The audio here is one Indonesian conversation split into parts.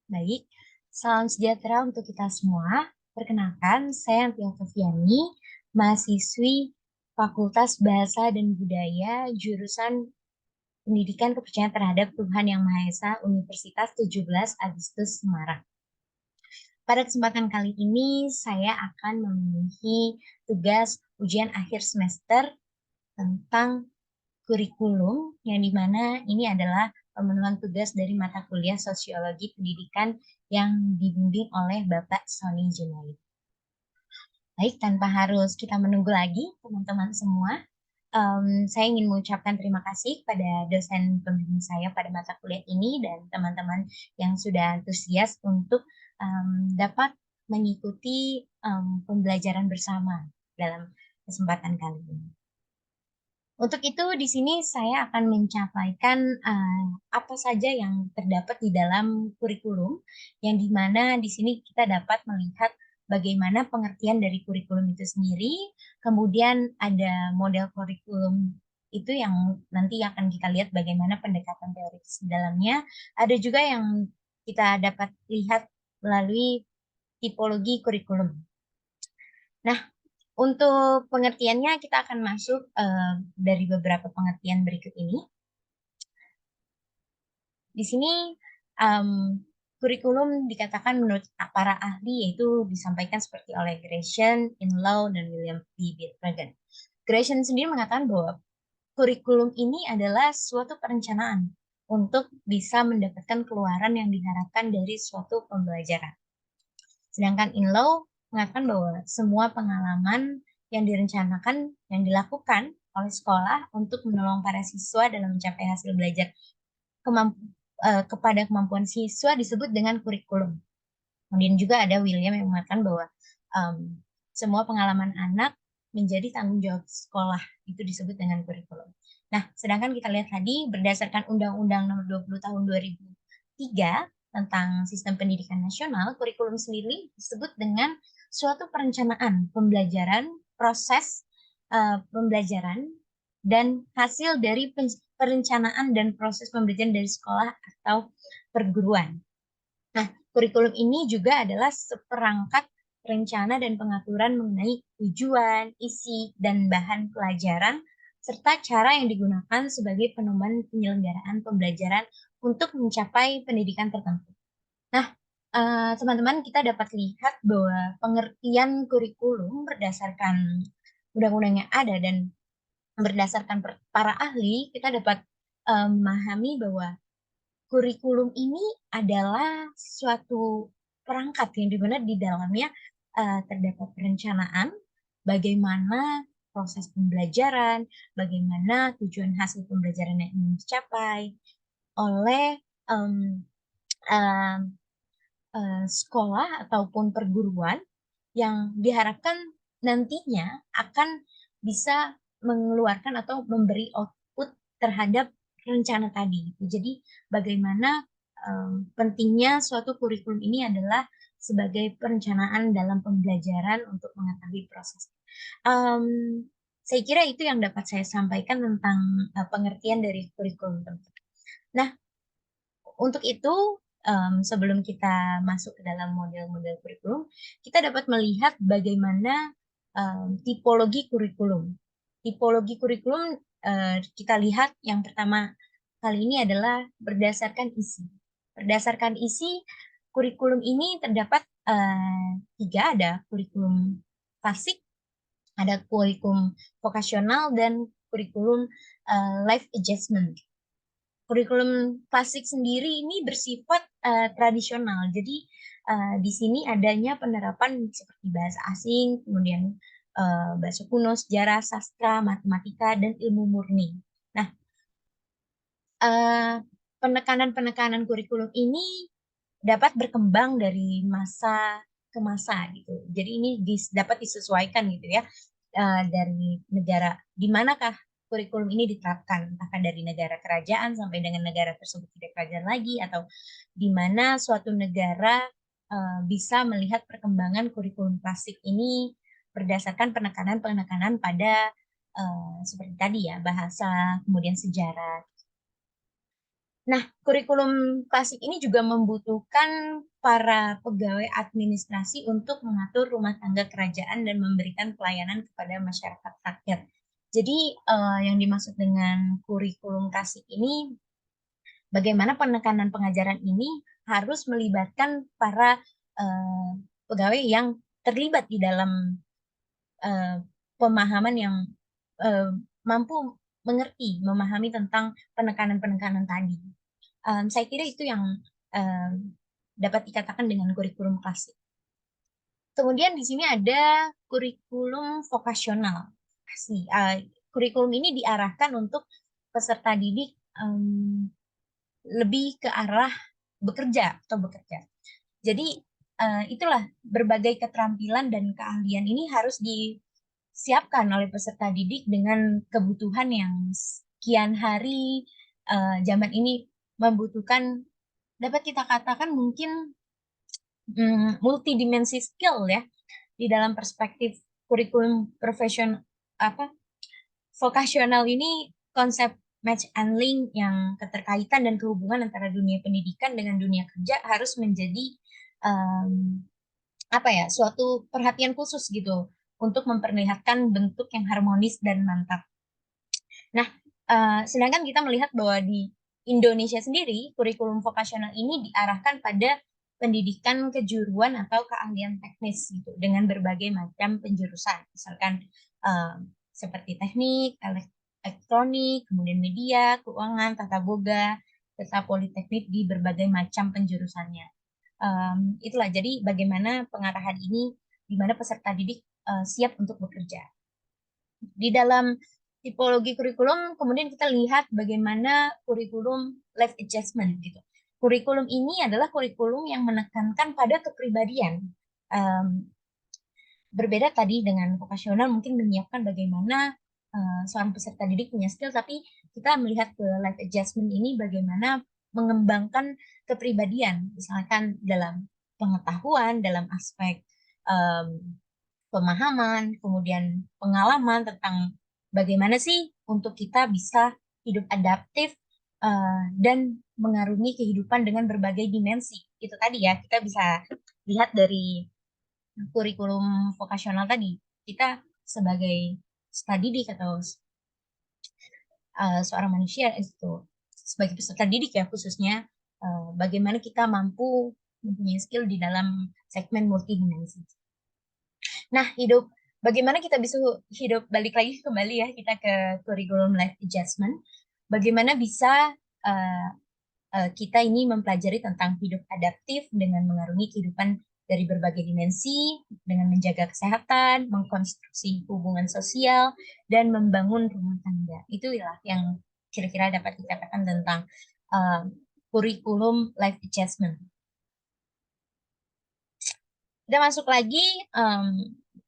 Baik, salam sejahtera untuk kita semua. Perkenalkan, saya Antia Oktaviani, mahasiswi Fakultas Bahasa dan Budaya, jurusan Pendidikan Kepercayaan Terhadap Tuhan Yang Maha Esa, Universitas 17 Agustus Semarang. Pada kesempatan kali ini, saya akan memenuhi tugas ujian akhir semester tentang kurikulum, yang dimana ini adalah pemenuhan tugas dari mata kuliah Sosiologi Pendidikan yang dibimbing oleh Bapak Sony Junaid. Baik, tanpa harus kita menunggu lagi, teman-teman semua, saya ingin mengucapkan terima kasih pada dosen pembimbing saya pada mata kuliah ini dan teman-teman yang sudah antusias untuk dapat mengikuti pembelajaran bersama dalam kesempatan kali ini. Untuk itu, di sini saya akan menyampaikan apa saja yang terdapat di dalam kurikulum, yang dimana di sini kita dapat melihat bagaimana pengertian dari kurikulum itu sendiri, kemudian ada model kurikulum itu yang nanti akan kita lihat bagaimana pendekatan teoritis di dalamnya. Ada juga yang kita dapat lihat melalui tipologi kurikulum. Nah, untuk pengertiannya kita akan masuk dari beberapa pengertian berikut ini. Di sini em, kurikulum dikatakan menurut para ahli yaitu disampaikan seperti oleh Gresham, Inlow, dan William B. Bitwagen. Gresham sendiri mengatakan bahwa kurikulum ini adalah suatu perencanaan untuk bisa mendapatkan keluaran yang diharapkan dari suatu pembelajaran. Sedangkan Inlow mengatakan bahwa semua pengalaman yang direncanakan, yang dilakukan oleh sekolah untuk menolong para siswa dalam mencapai hasil belajar kepada kemampuan siswa disebut dengan kurikulum. Kemudian juga ada William yang mengatakan bahwa um, semua pengalaman anak menjadi tanggung jawab sekolah, itu disebut dengan kurikulum. Nah, sedangkan kita lihat tadi berdasarkan Undang-Undang Nomor 20 Tahun 2003 tentang Sistem Pendidikan Nasional, kurikulum sendiri disebut dengan suatu perencanaan pembelajaran, proses pembelajaran, dan hasil dari perencanaan dan proses pembelajaran dari sekolah atau perguruan. Nah, kurikulum ini juga adalah seperangkat rencana dan pengaturan mengenai tujuan, isi, dan bahan pelajaran, serta cara yang digunakan sebagai pedoman penyelenggaraan pembelajaran untuk mencapai pendidikan tertentu. Nah, teman-teman, kita dapat lihat bahwa pengertian kurikulum berdasarkan undang-undang yang ada dan berdasarkan para ahli, kita dapat memahami bahwa kurikulum ini adalah suatu perangkat yang dimana di dalamnya terdapat perencanaan bagaimana proses pembelajaran, bagaimana tujuan hasil pembelajaran yang ingin dicapai oleh um, um, sekolah ataupun perguruan yang diharapkan nantinya akan bisa mengeluarkan atau memberi output terhadap rencana tadi. Jadi bagaimana pentingnya suatu kurikulum ini adalah sebagai perencanaan dalam pembelajaran untuk mengetahui proses. Um, saya kira itu yang dapat saya sampaikan tentang pengertian dari kurikulum. Nah, untuk itu, sebelum kita masuk ke dalam model-model kurikulum, kita dapat melihat bagaimana tipologi kurikulum. Tipologi kurikulum kita lihat yang pertama kali ini adalah berdasarkan isi. Berdasarkan isi, kurikulum ini terdapat tiga, ada kurikulum klasik, ada kurikulum vokasional, dan kurikulum life adjustment. Kurikulum klasik sendiri ini bersifat tradisional. Jadi di sini adanya penerapan seperti bahasa asing, kemudian bahasa kuno, sejarah, sastra, matematika, dan ilmu murni. Nah, penekanan-penekanan kurikulum ini dapat berkembang dari masa ke masa gitu. Jadi ini dapat disesuaikan gitu ya dari negara di manakah kurikulum ini diterapkan, apakah dari negara kerajaan sampai dengan negara tersebut tidak kerajaan lagi, atau di mana suatu negara bisa melihat perkembangan kurikulum klasik ini berdasarkan penekanan-penekanan pada seperti tadi ya bahasa, kemudian sejarah. Nah, kurikulum klasik ini juga membutuhkan para pegawai administrasi untuk mengatur rumah tangga kerajaan dan memberikan pelayanan kepada masyarakat rakyat. Jadi, yang dimaksud dengan kurikulum klasik ini, bagaimana penekanan pengajaran ini harus melibatkan para eh, pegawai yang terlibat di dalam eh, pemahaman yang eh, mampu mengerti, memahami tentang penekanan-penekanan tadi. Saya kira itu yang dapat dikatakan dengan kurikulum klasik. Kemudian di sini ada kurikulum vokasional. Kurikulum ini diarahkan untuk peserta didik lebih ke arah bekerja atau bekerja. Jadi itulah berbagai keterampilan dan keahlian ini harus disiapkan oleh peserta didik dengan kebutuhan yang sekian hari zaman ini membutuhkan, dapat kita katakan mungkin multidimensi skill ya di dalam perspektif kurikulum profesional apa vokasional ini. Konsep match and link yang keterkaitan dan kehubungan antara dunia pendidikan dengan dunia kerja harus menjadi um, apa ya, suatu perhatian khusus gitu untuk memperlihatkan bentuk yang harmonis dan mantap. Nah, sedangkan kita melihat bahwa di Indonesia sendiri, kurikulum vokasional ini diarahkan pada pendidikan kejuruan atau keahlian teknis gitu, dengan berbagai macam penjurusan, misalkan seperti teknik, elektronik, kemudian media, keuangan, tata boga, serta politeknik di berbagai macam penjurusannya. Itulah jadi bagaimana pengarahan ini, di mana peserta didik siap untuk bekerja. Di dalam tipologi kurikulum, kemudian kita lihat bagaimana kurikulum life adjustment gitu. Kurikulum ini adalah kurikulum yang menekankan pada kepribadian. Um, Berbeda tadi dengan vokasional, mungkin menyiapkan bagaimana seorang peserta didik punya skill, tapi kita melihat ke life adjustment ini bagaimana mengembangkan kepribadian, misalkan dalam pengetahuan, dalam aspek um, pemahaman, kemudian pengalaman tentang bagaimana sih untuk kita bisa hidup adaptif dan mengarungi kehidupan dengan berbagai dimensi. Itu tadi ya, kita bisa lihat dari kurikulum vokasional tadi. Kita sebagai studi didik atau seorang manusia itu sebagai peserta didik ya khususnya, bagaimana kita mampu mempunyai skill di dalam segmen multidimensi. Nah, bagaimana kita bisa hidup, balik lagi kembali ya, kita ke kurikulum life adjustment. Bagaimana bisa uh, kita ini mempelajari tentang hidup adaptif dengan mengarungi kehidupan dari berbagai dimensi, dengan menjaga kesehatan, mengkonstruksi hubungan sosial, dan membangun rumah tangga. Itulah yang kira-kira dapat dikatakan tentang uh, kurikulum life adjustment. Kita masuk lagi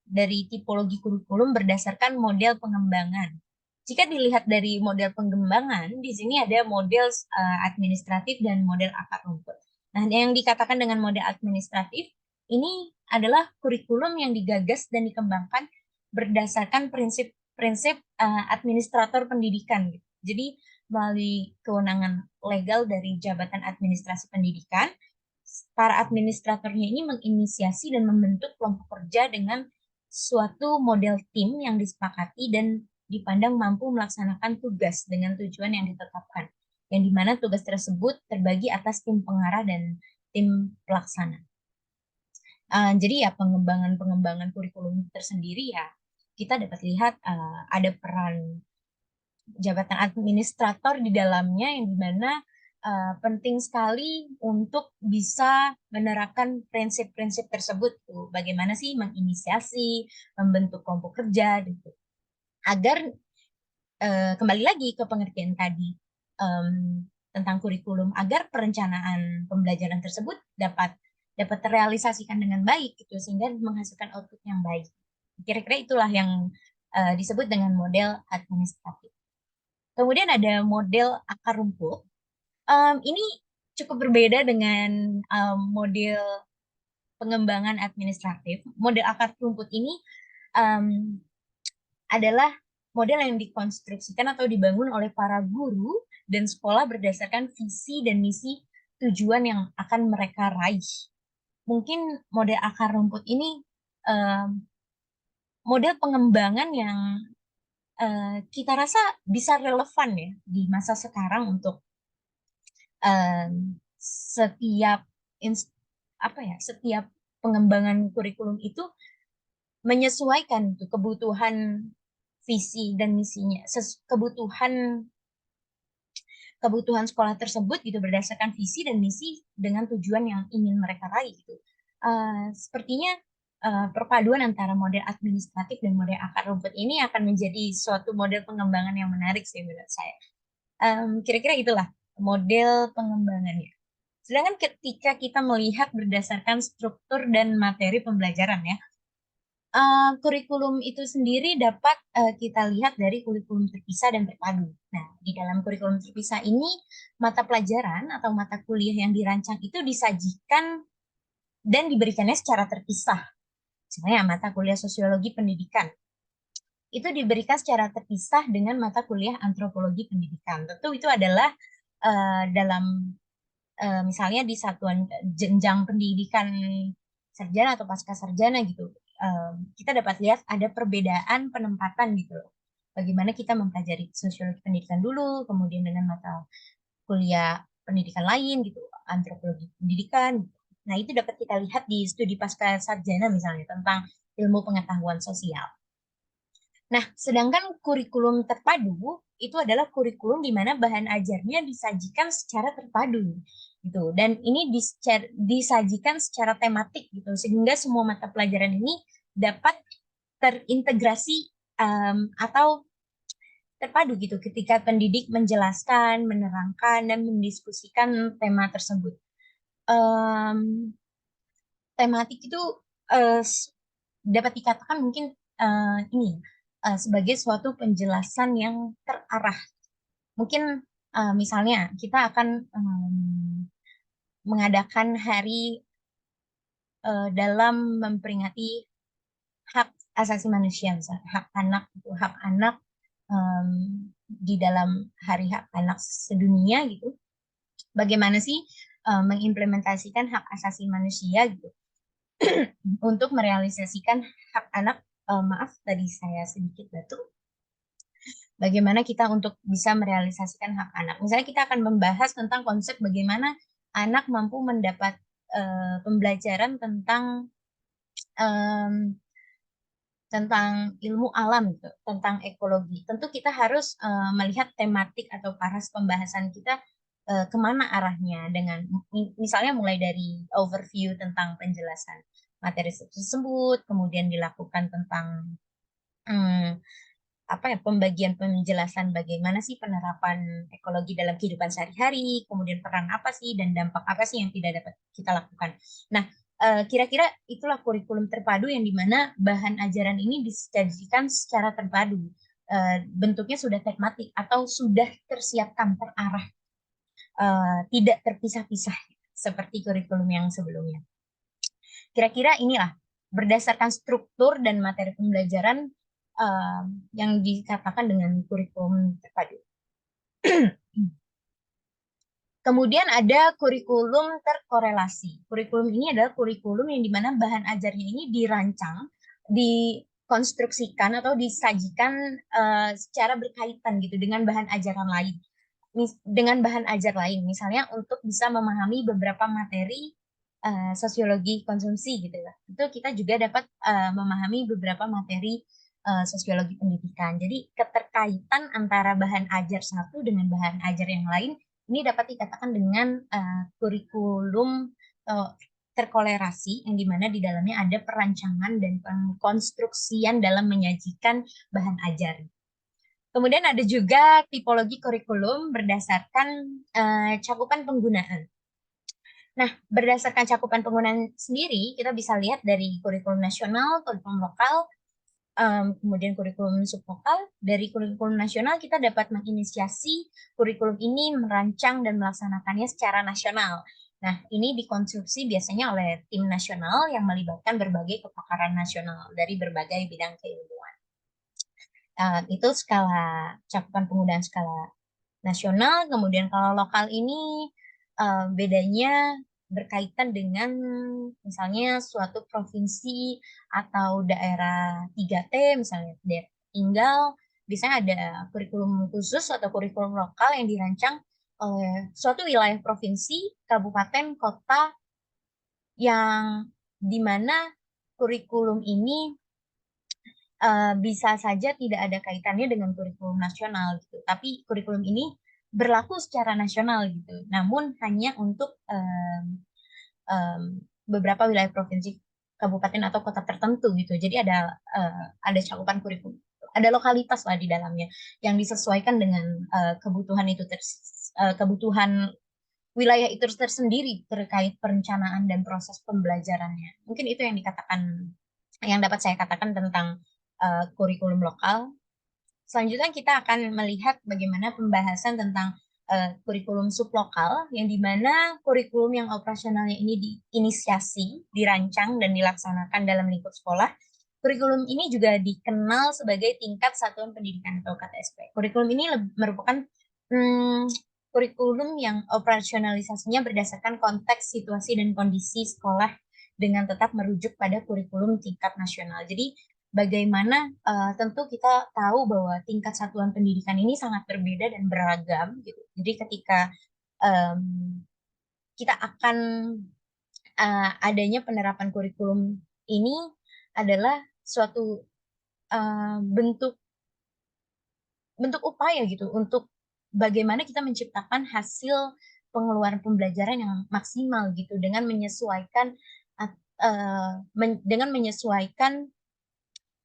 dari tipologi kurikulum berdasarkan model pengembangan. Jika dilihat dari model pengembangan, di sini ada model administratif dan model akar rumput. Nah, yang dikatakan dengan model administratif ini adalah kurikulum yang digagas dan dikembangkan berdasarkan prinsip-prinsip administrator pendidikan. Gitu. Jadi melalui kewenangan legal dari Jabatan Administrasi Pendidikan, para administratornya ini menginisiasi dan membentuk kelompok kerja dengan suatu model tim yang disepakati dan dipandang mampu melaksanakan tugas dengan tujuan yang ditetapkan, yang dimana tugas tersebut terbagi atas tim pengarah dan tim pelaksana. Jadi ya pengembangan kurikulum tersendiri ya kita dapat lihat ada peran jabatan administrator di dalamnya, yang dimana penting sekali untuk bisa menerapkan prinsip-prinsip tersebut tuh. Bagaimana sih menginisiasi, membentuk kelompok kerja gitu. Agar kembali lagi ke pengertian tadi tentang kurikulum, agar perencanaan pembelajaran tersebut dapat terrealisasikan dengan baik gitu, sehingga menghasilkan output yang baik. Kira-kira itulah yang disebut dengan model administratif. Kemudian ada model akar rumput. Ini cukup berbeda dengan model pengembangan administratif. Model akar rumput ini um, adalah model yang dikonstruksikan atau dibangun oleh para guru dan sekolah berdasarkan visi dan misi tujuan yang akan mereka raih. Mungkin model akar rumput ini model pengembangan yang kita rasa bisa relevan ya di masa sekarang untuk setiap setiap pengembangan kurikulum itu menyesuaikan tuh kebutuhan visi dan misinya, kebutuhan sekolah tersebut gitu berdasarkan visi dan misi dengan tujuan yang ingin mereka raih gitu. Sepertinya perpaduan antara model administratif dan model akar rumput ini akan menjadi suatu model pengembangan yang menarik sih menurut saya. Kira-kira itulah model pengembangannya. Sedangkan ketika kita melihat berdasarkan struktur dan materi pembelajaran ya, kurikulum itu sendiri dapat kita lihat dari kurikulum terpisah dan terpadu. Nah, di dalam kurikulum terpisah ini, mata pelajaran atau mata kuliah yang dirancang itu disajikan dan diberikannya secara terpisah. Misalnya mata kuliah sosiologi pendidikan itu diberikan secara terpisah dengan mata kuliah antropologi pendidikan. Tentu itu adalah dalam misalnya di satuan jenjang pendidikan sarjana atau pasca sarjana gitu, kita dapat lihat ada perbedaan penempatan gitu loh. Bagaimana kita mempelajari sosiologi pendidikan dulu, kemudian dengan mata kuliah pendidikan lain gitu, antropologi pendidikan. Nah, itu dapat kita lihat di studi pasca sarjana misalnya tentang ilmu pengetahuan sosial. Nah, sedangkan kurikulum terpadu itu adalah kurikulum di mana bahan ajarnya disajikan secara terpadu gitu. Dan ini disajikan secara tematik gitu sehingga semua mata pelajaran ini dapat terintegrasi atau terpadu gitu ketika pendidik menjelaskan, menerangkan dan mendiskusikan tema tersebut. Tematik itu dapat dikatakan mungkin ini sebagai suatu penjelasan yang terarah. Mungkin misalnya kita akan mengadakan hari dalam memperingati hak asasi manusia, misalnya hak anak itu hak anak di dalam hari hak anak sedunia gitu. Bagaimana sih mengimplementasikan hak asasi manusia gitu untuk merealisasikan hak anak. Maaf tadi saya sedikit batuk. Bagaimana kita untuk bisa merealisasikan hak anak. Misalnya kita akan membahas tentang konsep bagaimana anak mampu mendapat pembelajaran tentang ilmu alam gitu, tentang ekologi. Tentu kita harus melihat tematik atau paras pembahasan kita kemana arahnya dengan misalnya mulai dari overview tentang penjelasan materi tersebut, kemudian dilakukan tentang pembagian penjelasan bagaimana sih penerapan ekologi dalam kehidupan sehari-hari, kemudian peran apa sih dan dampak apa sih yang tidak dapat kita lakukan. Nah, kira-kira itulah kurikulum terpadu yang dimana bahan ajaran ini disajikan secara terpadu. Bentuknya sudah tematik atau sudah tersiapkan terarah, tidak terpisah-pisah seperti kurikulum yang sebelumnya. Kira-kira inilah berdasarkan struktur dan materi pembelajaran yang dikatakan dengan kurikulum terpadu. Kemudian ada kurikulum terkorelasi. Kurikulum ini adalah kurikulum yang dimana bahan ajarnya ini dirancang, dikonstruksikan atau disajikan secara berkaitan gitu dengan bahan ajaran lain. Dengan bahan ajar lain, misalnya untuk bisa memahami beberapa materi sosiologi konsumsi gitu ya. Itu kita juga dapat memahami beberapa materi sosiologi pendidikan. Jadi keterkaitan antara bahan ajar satu dengan bahan ajar yang lain ini dapat dikatakan dengan kurikulum terkolerasi yang dimana di dalamnya ada perancangan dan pengkonstruksian dalam menyajikan bahan ajar. Kemudian ada juga tipologi kurikulum berdasarkan cakupan penggunaan. Nah, berdasarkan cakupan penggunaan sendiri, kita bisa lihat dari kurikulum nasional, kurikulum lokal, kemudian kurikulum sublokal. Dari kurikulum nasional kita dapat menginisiasi kurikulum ini merancang dan melaksanakannya secara nasional. Nah, ini dikonstruksi biasanya oleh tim nasional yang melibatkan berbagai kepakaran nasional dari berbagai bidang keilmuan. Itu skala cakupan penggunaan skala nasional. Kemudian kalau lokal ini bedanya berkaitan dengan misalnya suatu provinsi atau daerah 3T, misalnya daerah tinggal, biasanya ada kurikulum khusus atau kurikulum lokal yang dirancang oleh suatu wilayah provinsi, kabupaten, kota, yang dimana kurikulum ini bisa saja tidak ada kaitannya dengan kurikulum nasional gitu. Tapi kurikulum ini berlaku secara nasional gitu. Namun hanya untuk beberapa wilayah provinsi, kabupaten atau kota tertentu gitu. Jadi ada cakupan kurikulum, ada lokalitas lah di dalamnya yang disesuaikan dengan kebutuhan kebutuhan wilayah itu tersendiri terkait perencanaan dan proses pembelajarannya. Mungkin itu yang dapat saya katakan tentang kurikulum lokal. Selanjutnya kita akan melihat bagaimana pembahasan tentang kurikulum sublokal, yang dimana kurikulum yang operasionalnya ini diinisiasi, dirancang, dan dilaksanakan dalam lingkup sekolah. Kurikulum ini juga dikenal sebagai tingkat satuan pendidikan atau KTSP. Kurikulum ini merupakan kurikulum yang operasionalisasinya berdasarkan konteks, situasi, dan kondisi sekolah dengan tetap merujuk pada kurikulum tingkat nasional. Jadi bagaimana tentu kita tahu bahwa tingkat satuan pendidikan ini sangat berbeda dan beragam gitu. Jadi ketika um, kita akan adanya penerapan kurikulum ini adalah suatu bentuk bentuk upaya gitu untuk bagaimana kita menciptakan hasil pengeluaran pembelajaran yang maksimal gitu dengan menyesuaikan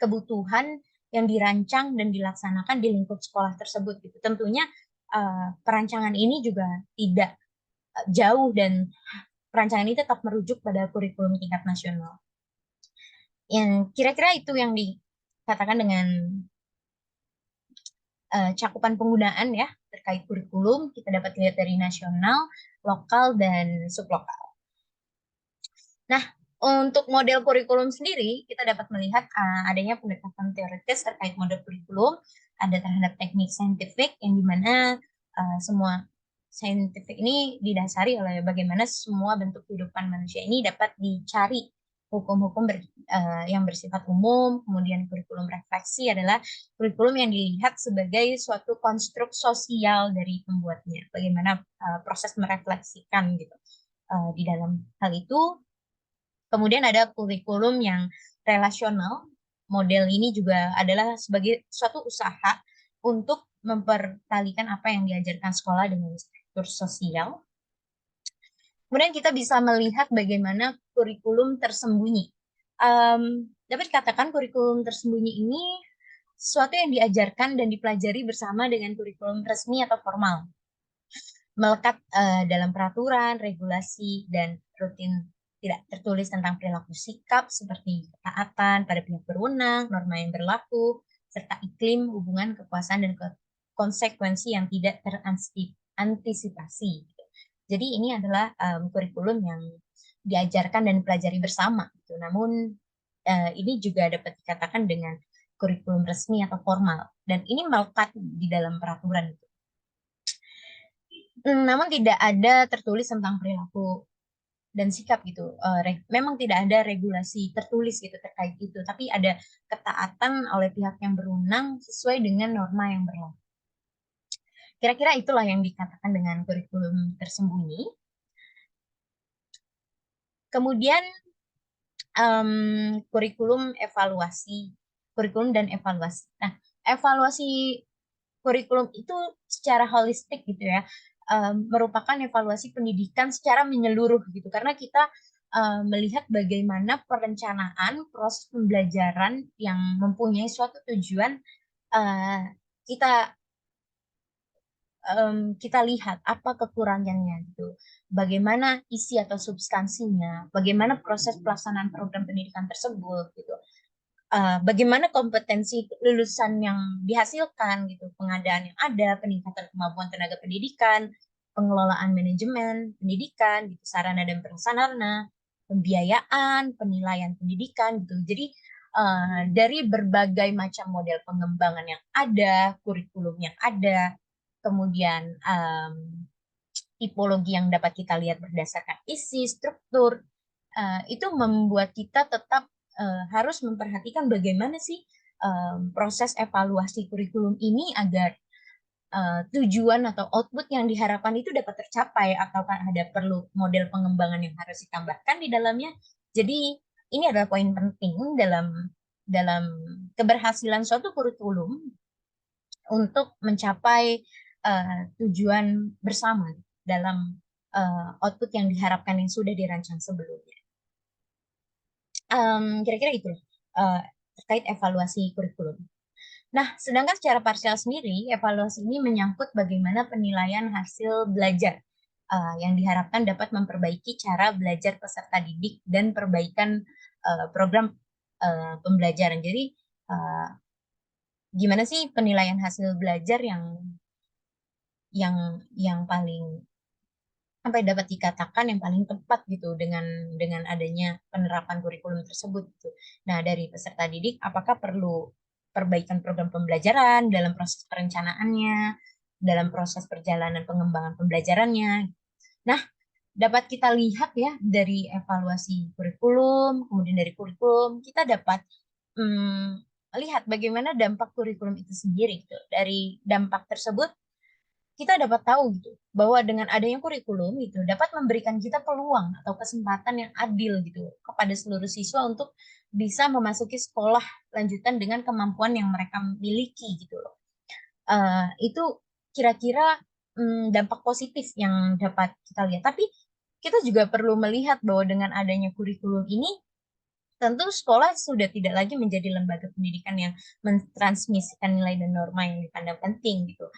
kebutuhan yang dirancang dan dilaksanakan di lingkup sekolah tersebut gitu. Tentunya perancangan ini juga tidak jauh, dan perancangan ini tetap merujuk pada kurikulum tingkat nasional. Yang kira-kira itu yang dikatakan dengan cakupan penggunaan ya terkait kurikulum. Kita dapat lihat dari nasional, lokal, dan sublokal. Nah, untuk model kurikulum sendiri, kita dapat melihat adanya pendekatan teoritis terkait model kurikulum, ada terhadap teknik saintifik, yang dimana semua saintifik ini didasari oleh bagaimana semua bentuk kehidupan manusia ini dapat dicari hukum-hukum yang bersifat umum. Kemudian kurikulum refleksi adalah kurikulum yang dilihat sebagai suatu konstruk sosial dari pembuatnya, bagaimana proses merefleksikan gitu di dalam hal itu. Kemudian ada kurikulum yang relasional. Model ini juga adalah sebagai suatu usaha untuk mempertalikan apa yang diajarkan sekolah dengan struktur sosial. Kemudian kita bisa melihat bagaimana kurikulum tersembunyi. Dapat dikatakan kurikulum tersembunyi ini sesuatu yang diajarkan dan dipelajari bersama dengan kurikulum resmi atau formal, melekat dalam peraturan, regulasi, dan rutin tidak tertulis tentang perilaku sikap seperti ketaatan pada pihak berwenang, norma yang berlaku, serta iklim, hubungan, kekuasaan, dan konsekuensi yang tidak terantisipasi. Jadi ini adalah kurikulum yang diajarkan dan dipelajari bersama. Gitu. Namun ini juga dapat dikatakan dengan kurikulum resmi atau formal, dan ini melekat di dalam peraturan. Gitu. Namun tidak ada tertulis tentang perilaku dan sikap gitu. Memang tidak ada regulasi tertulis gitu terkait itu, tapi ada ketaatan oleh pihak yang berwenang sesuai dengan norma yang berlaku. Kira-kira itulah yang dikatakan dengan kurikulum tersembunyi. Kemudian kurikulum dan evaluasi. Nah, evaluasi kurikulum itu secara holistik gitu ya, merupakan evaluasi pendidikan secara menyeluruh gitu, karena kita melihat bagaimana perencanaan proses pembelajaran yang mempunyai suatu tujuan, kita kita lihat apa kekurangannya gitu, bagaimana isi atau substansinya, bagaimana proses pelaksanaan program pendidikan tersebut gitu, bagaimana kompetensi lulusan yang dihasilkan gitu, pengadaan yang ada, peningkatan kemampuan tenaga pendidikan, pengelolaan manajemen pendidikan gitu, sarana dan prasarana, pembiayaan, penilaian pendidikan gitu. Jadi dari berbagai macam model pengembangan yang ada, kurikulum yang ada, kemudian tipologi yang dapat kita lihat berdasarkan isi, struktur, itu membuat kita tetap harus memperhatikan bagaimana sih proses evaluasi kurikulum ini agar tujuan atau output yang diharapkan itu dapat tercapai, atau kan ada perlu model pengembangan yang harus ditambahkan di dalamnya. Jadi ini adalah poin penting dalam dalam keberhasilan suatu kurikulum untuk mencapai tujuan bersama dalam output yang diharapkan yang sudah dirancang sebelumnya. Kira-kira itu terkait evaluasi kurikulum. Nah, sedangkan secara parsial sendiri, evaluasi ini menyangkut bagaimana penilaian hasil belajar yang diharapkan dapat memperbaiki cara belajar peserta didik dan perbaikan program pembelajaran. Jadi, gimana sih penilaian hasil belajar yang paling sampai dapat dikatakan yang paling tepat gitu dengan adanya penerapan kurikulum tersebut gitu. Nah, dari peserta didik apakah perlu perbaikan program pembelajaran dalam proses perencanaannya, dalam proses perjalanan pengembangan pembelajarannya. Nah, dapat kita lihat ya dari evaluasi kurikulum, kemudian dari kurikulum kita dapat lihat bagaimana dampak kurikulum itu sendiri gitu. Dari dampak tersebut kita dapat tahu gitu bahwa dengan adanya kurikulum itu dapat memberikan kita peluang atau kesempatan yang adil gitu kepada seluruh siswa untuk bisa memasuki sekolah lanjutan dengan kemampuan yang mereka miliki gitu loh. Itu kira-kira dampak positif yang dapat kita lihat. Tapi kita juga perlu melihat bahwa dengan adanya kurikulum ini tentu sekolah sudah tidak lagi menjadi lembaga pendidikan yang mentransmisikan nilai dan norma yang dipandang penting gitu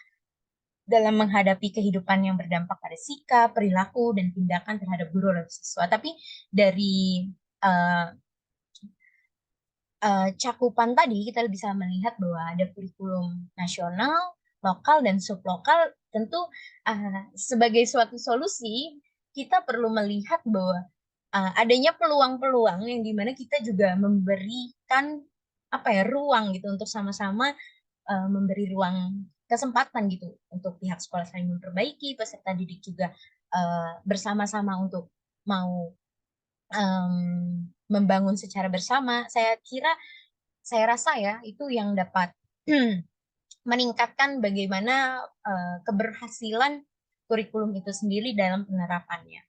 dalam menghadapi kehidupan yang berdampak pada sikap, perilaku, dan tindakan terhadap guru dan siswa. Tapi dari uh, cakupan tadi kita bisa melihat bahwa ada kurikulum nasional, lokal, dan sublokal. Tentu sebagai suatu solusi kita perlu melihat bahwa adanya peluang-peluang yang dimana kita juga memberikan apa ya ruang gitu untuk sama-sama memberi ruang kesempatan gitu untuk pihak sekolah saling memperbaiki, peserta didik juga bersama-sama untuk mau membangun secara bersama. Saya rasa ya itu yang dapat meningkatkan bagaimana keberhasilan kurikulum itu sendiri dalam penerapannya.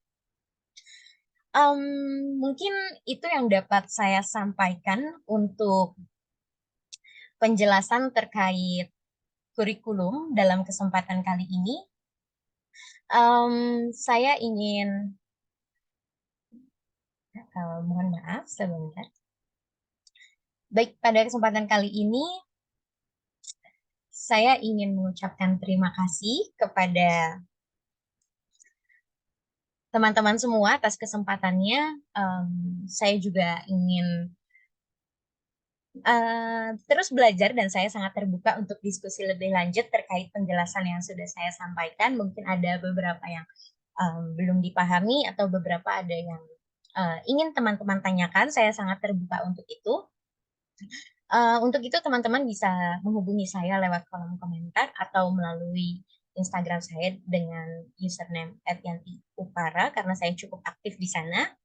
Mungkin itu yang dapat saya sampaikan untuk penjelasan terkait kurikulum dalam kesempatan kali ini. Saya ingin, mohon maaf sebentar. Baik, pada kesempatan kali ini saya ingin mengucapkan terima kasih kepada teman-teman semua atas kesempatannya. Saya juga ingin terus belajar dan saya sangat terbuka untuk diskusi lebih lanjut terkait penjelasan yang sudah saya sampaikan. Mungkin ada beberapa yang belum dipahami atau beberapa ada yang ingin teman-teman tanyakan. Saya sangat terbuka untuk itu. Untuk itu teman-teman bisa menghubungi saya lewat kolom komentar atau melalui Instagram saya dengan username @yanti_upara karena saya cukup aktif di sana.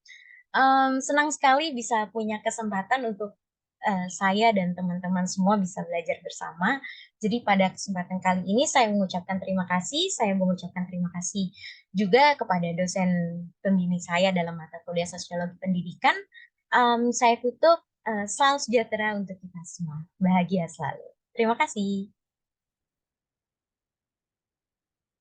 Senang sekali bisa punya kesempatan untuk saya dan teman-teman semua bisa belajar bersama. Jadi pada kesempatan kali ini saya mengucapkan terima kasih. Saya mengucapkan terima kasih juga kepada dosen pembimbing saya dalam mata kuliah Sosiologi Pendidikan. Saya tutup. Salam sejahtera untuk kita semua. Bahagia selalu. Terima kasih.